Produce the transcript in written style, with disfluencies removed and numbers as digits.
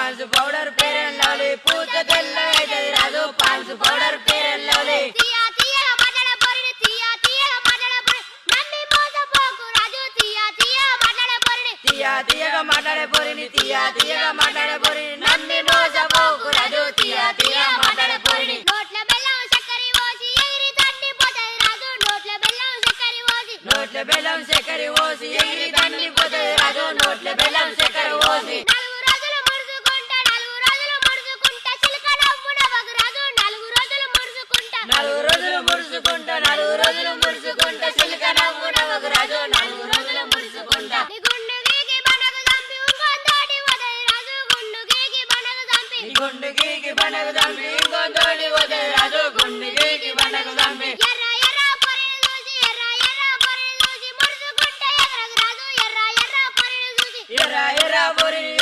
pans powder Fair and Lovely పూత తెల్లగైతది Raju Pond's powder Fair and Lovely తీయగా మాట్లాడే పోరిని తీయగా మాట్లాడే పోరిని నమ్మి మోసపోకు రాజు తీయగా మాట్లాడే పోరిని నోట్ల బెల్లం చక్కెర పోసి ఎగిరి తండి పోతది రాజు నోట్ల బెల్లం చక్కెర పోసి నోట్ల బెల్లం చక్కెర పోసి ఎగిరి తండి పోతది రాజు నోట్ల బెల్లం చక్కెర పోసి 4 రోజులు ముడుచుకుంటా చిలక నవ్వున వగు రాజు 4 రోజులు ముడుచుకుంటా 4 రోజులు ముడుచుకుంటా 4 రోజులు ముడుచుకుంటా చిలక నవ్వున వగు రాజు 4 రోజులు ముడుచుకుంటా గుండు గీకి బండకు దంపి ఇంకొందోడి పోతే రాజు గుండు గీకి బండకు దంపి ఎర్ర ఎర్ర పొరిని చూసి ఎర్ర ఎర్ర పొరిని